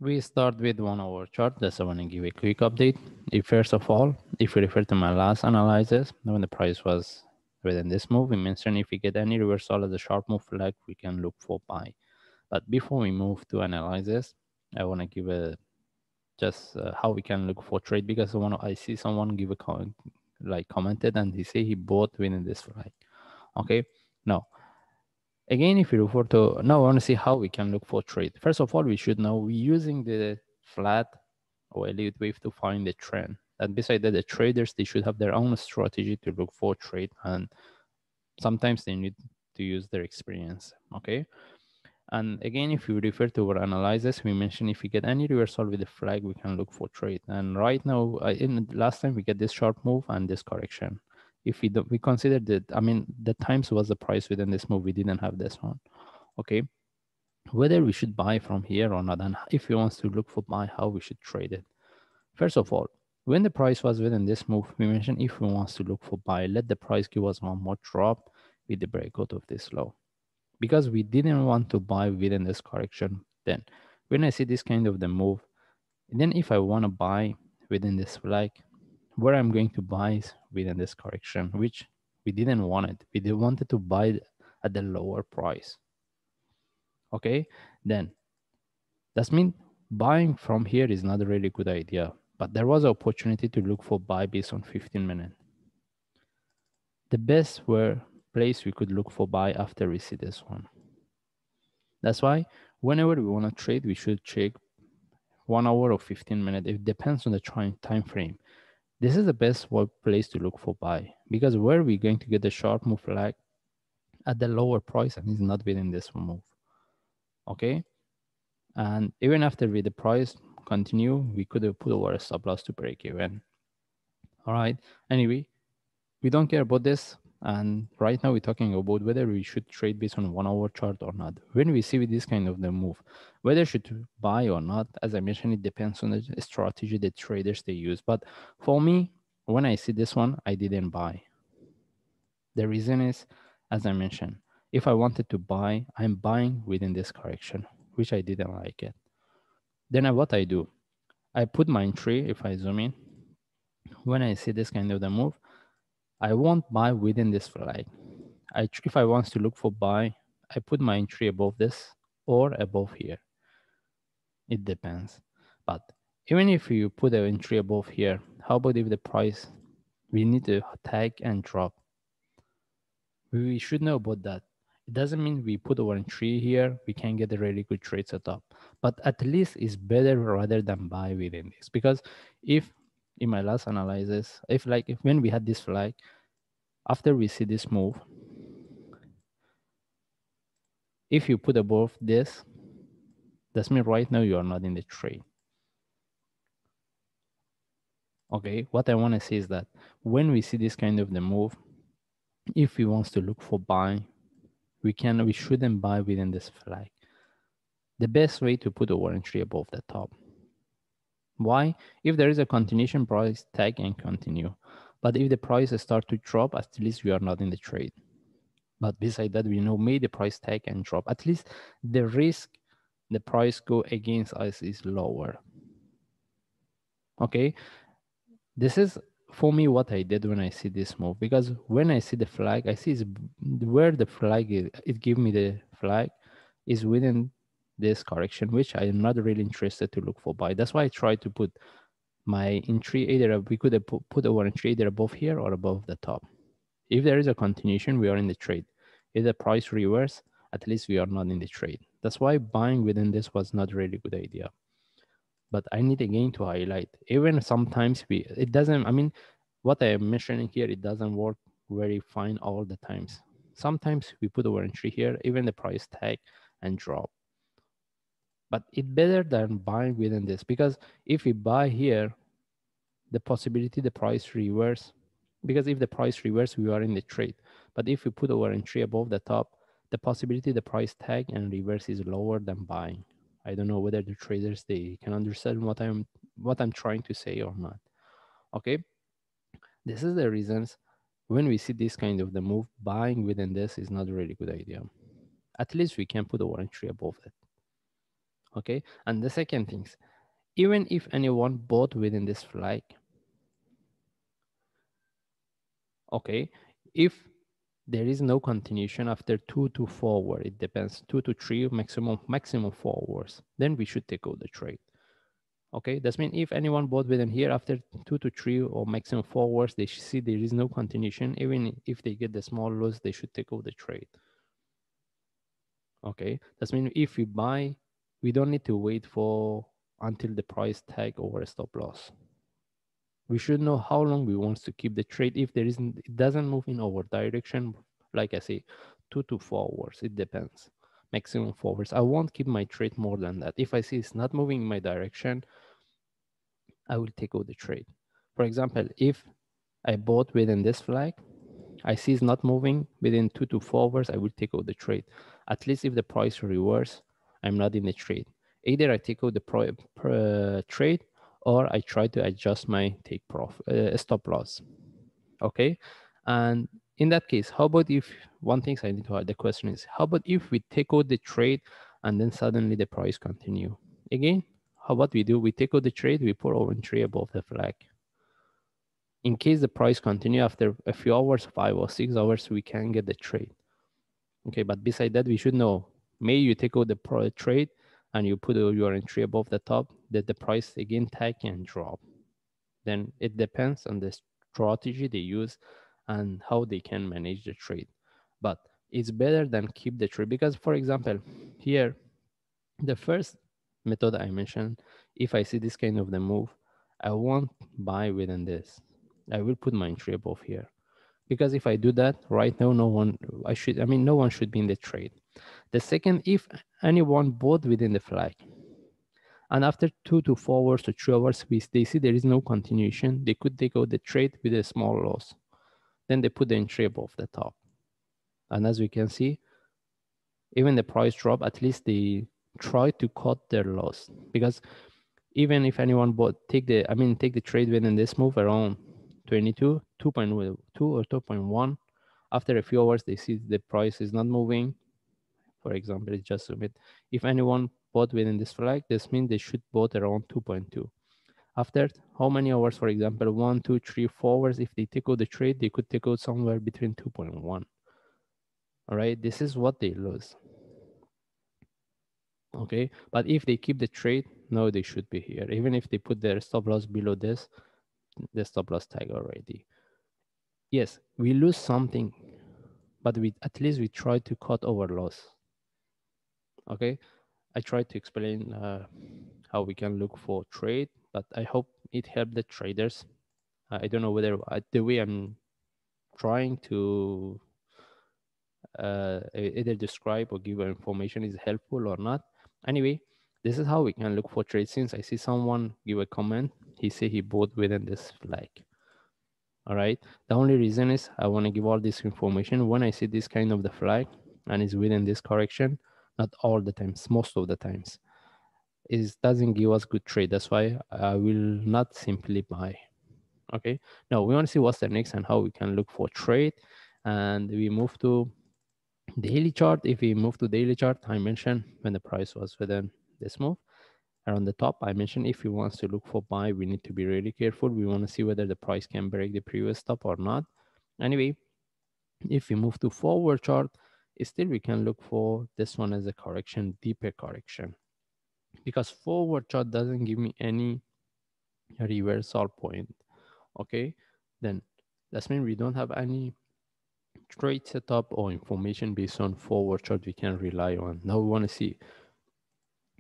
We start with 1 hour chart. That's I want to give a quick update. First of all, if we refer to my last analysis, when the price was within this move, we mentioned if we get any reversal as a sharp move flag, we can look for buy. But before we move to analysis, I want to give a just how we can look for trade, because I see someone give a comment, like commented, and he say he bought within this flag. Okay, now again, if you refer to now, I want to see how we can look for trade. First of all, we should know we're using the flat or Elliott wave to find the trend. And beside that, the traders, they should have their own strategy to look for trade, and sometimes they need to use their experience. Okay. And again, if you refer to our analysis, we mentioned if we get any reversal with the flag, we can look for trade. And right now, in last time we get this sharp move and this correction. If we don't, we consider that, I mean, the times was the price within this move, we didn't have this one. Okay, whether we should buy from here or not, and if we want to look for buy, how we should trade it. First of all, when the price was within this move, we mentioned if we want to look for buy, let the price give us one more drop with the breakout of this low, because we didn't want to buy within this correction. Then when I see this kind of the move, then if I want to buy within this flag, where I'm going to buy is within this correction, which we didn't want it. We did wanted to buy at the lower price. Okay, then that means buying from here is not a really good idea. But there was an opportunity to look for buy based on 15 minutes. The best place we could look for buy after we see this one. That's why whenever we want to trade, we should check 1 hour or 15 minutes. It depends on the time frame. This is the best place to look for buy, because where we're going to get the sharp move flag at the lower price and is not within this move. Okay. And even after with the price continue, we could have put our stop loss to break even. All right. Anyway, we don't care about this. And right now we're talking about whether we should trade based on 1 hour chart or not. When we see with this kind of the move, whether should buy or not, as I mentioned, it depends on the strategy that traders they use. But for me, when I see this one, I didn't buy. The reason is, as I mentioned, if I wanted to buy, I'm buying within this correction, which I didn't like it. Then what I do, I put my entry. If I zoom in, when I see this kind of the move, I won't buy within this flag. If I want to look for buy, I put my entry above this or above here. It depends. But even if you put an entry above here, how about if the price, we need to tag and drop? We should know about that. It doesn't mean we put our entry here, we can get a really good trade setup. But at least it's better rather than buy within this. Because if in my last analysis, if when we had this flag, after we see this move, if you put above this, that's mean right now you are not in the trade. Okay, what I want to say is that when we see this kind of the move, if we want to look for buy, we shouldn't buy within this flag. The best way to put our entry above the top. Why? If there is a continuation, price tag and continue. But if the price start to drop, at least we are not in the trade. But beside that, we know may the price tag and drop. At least the risk the price go against us is lower. Okay, this is for me what I did when I see this move, because when I see the flag, I see where the flag is. It give me the flag is within this correction, which I am not really interested to look for buy. That's why I try to put my entry either, we could have put our entry either above here or above the top. If there is a continuation, we are in the trade. If the price reverse, at least we are not in the trade. That's why buying within this was not really good idea. But I need again to highlight, even sometimes it doesn't, I mean, what I am mentioning here, it doesn't work very fine all the times. Sometimes we put our entry here, even the price tag and drop. But it's better than buying within this, because if we buy here, the possibility the price reverse, because if the price reverse, we are in the trade. But if we put our entry above the top, the possibility the price tag and reverse is lower than buying. I don't know whether the traders, they can understand what I'm trying to say or not. Okay, this is the reasons when we see this kind of the move, buying within this is not a really good idea. At least we can put our entry above it. Okay, and the second things, even if anyone bought within this flag, okay, if there is no continuation after 2 to 4 hours, it depends, 2 to 3, maximum 4 hours, then we should take out the trade. Okay, that means if anyone bought within here after 2 to 3 or maximum 4 hours, they see there is no continuation, even if they get the small loss, they should take out the trade. Okay, that means if we buy, we don't need to wait for until the price tag over a stop loss. We should know how long we want to keep the trade. If there isn't, it doesn't move in our direction, like I say, 2 to 4 hours, it depends. Maximum 4 hours. I won't keep my trade more than that. If I see it's not moving in my direction, I will take out the trade. For example, if I bought within this flag, I see it's not moving within 2 to 4 hours, I will take out the trade. At least if the price reverse, I'm not in the trade. Either I take out the trade, or I try to adjust my take profit stop loss. Okay, and in that case, how about if one thing I need to add, the question is, how about if we take out the trade and then suddenly the price continue again? How about we do? We take out the trade, we put our entry above the flag. In case the price continue after a few hours, 5 or 6 hours, we can get the trade. Okay, but beside that, we should know, may you take out the trade and you put your entry above the top, that the price again tag can drop. Then it depends on the strategy they use and how they can manage the trade. But it's better than keep the trade, because for example, here, the first method I mentioned, if I see this kind of the move, I won't buy within this. I will put my entry above here, because if I do that right now, no one should be in the trade. The second, if anyone bought within the flag, and after 2 to 4 hours to 3 hours, they see there is no continuation, they could take out the trade with a small loss. Then they put the entry above the top. And as we can see, even the price drop, at least they try to cut their loss. Because even if anyone bought, take the trade within this move around 22, 2.2 or 2.1, after a few hours, they see the price is not moving. For example, it's just submit. If anyone bought within this flag, this means they should bought around 2.2. After how many hours, for example, 1, 2, 3, 4 hours, if they take out the trade, they could take out somewhere between 2.1. All right, this is what they lose. Okay, but if they keep the trade, no, they should be here. Even if they put their stop loss below this, the stop loss tag already. Yes, we lose something, but we at least we try to cut our loss. Okay, I tried to explain how we can look for trade, but I hope it helped the traders. I don't know whether the way I'm trying to either describe or give information is helpful or not. Anyway, this is how we can look for trade. Since I see someone give a comment, he say he bought within this flag. All right. The only reason is I want to give all this information when I see this kind of the flag and it's within this correction. Not all the times, most of the times, it doesn't give us good trade. That's why I will not simply buy. Okay. Now we want to see what's the next and how we can look for trade. And we move to daily chart. If we move to daily chart, I mentioned when the price was within this move around the top, I mentioned if we want to look for buy, we need to be really careful. We want to see whether the price can break the previous stop or not. Anyway, if we move to forward chart, still we can look for this one as a correction, deeper correction, because forward chart doesn't give me any reversal point. Okay, then that means we don't have any trade setup or information based on forward chart we can rely on. Now we want to see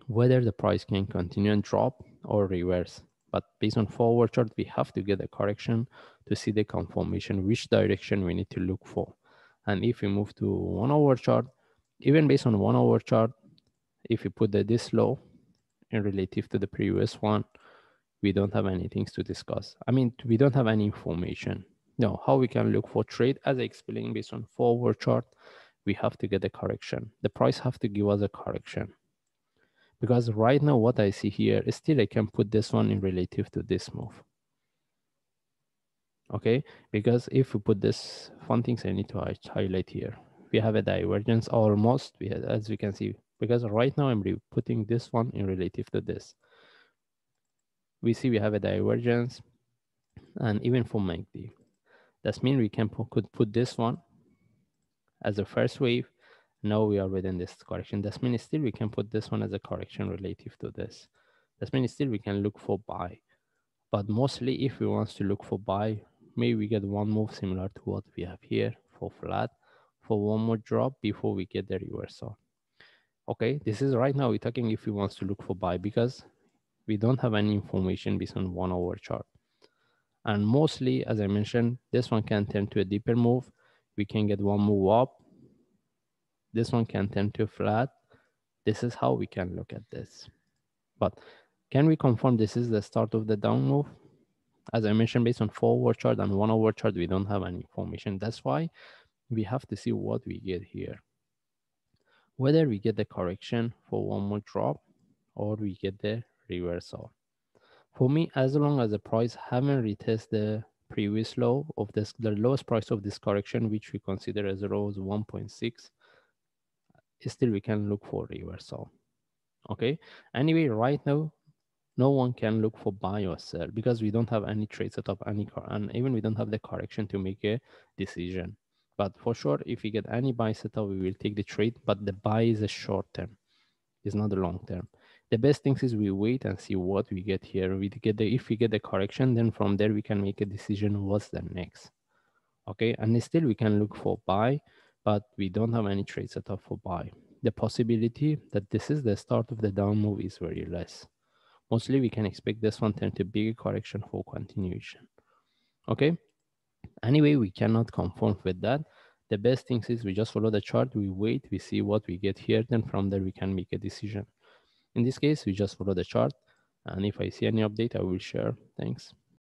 whether the price can continue and drop or reverse. But based on forward chart, we have to get a correction to see the confirmation, which direction we need to look for. And if we move to 1 hour chart, even based on 1 hour chart, if we put this low in relative to the previous one, we don't have anything to discuss. We don't have any information. Now, how we can look for trade, as I explained, based on forward chart, we have to get a correction. The price have to give us a correction. Because right now, what I see here, still I can put this one in relative to this move. Okay, because if we put this, one things I need to highlight here, we have a divergence almost, as we can see, because right now I'm putting this one in relative to this. We see we have a divergence, and even for MACD. That means we could put this one as a first wave. Now we are within this correction. That means still we can put this one as a correction relative to this. That means still we can look for buy. But mostly if we want to look for buy, maybe we get one move similar to what we have here for flat, for one more drop before we get the reversal. Okay, this is right now we're talking if we want to look for buy, because we don't have any information based on 1 hour chart. And mostly, as I mentioned, this one can turn to a deeper move. We can get one move up. This one can turn to flat. This is how we can look at this. But can we confirm this is the start of the down move? As I mentioned, based on 4 hour chart and 1 hour chart, we don't have any information. That's why we have to see what we get here. Whether we get the correction for one more drop or we get the reversal. For me, as long as the price haven't retested the previous low of this, the lowest price of this correction, which we consider as low as 1.6, still we can look for reversal. Okay. Anyway, right now, no one can look for buy or sell because we don't have any trade setup, and even we don't have the correction to make a decision. But for sure, if we get any buy setup, we will take the trade. But the buy is a short term, it's not a long term. The best thing is we wait and see what we get here. If we get the correction, then from there we can make a decision what's the next. Okay, and still we can look for buy, but we don't have any trade setup for buy. The possibility that this is the start of the down move is very less. Mostly we can expect this one turn to bigger correction for continuation. Okay, anyway, we cannot confirm with that. The best thing is we just follow the chart, we wait, we see what we get here, then from there we can make a decision. In this case, we just follow the chart, and if I see any update, I will share. Thanks.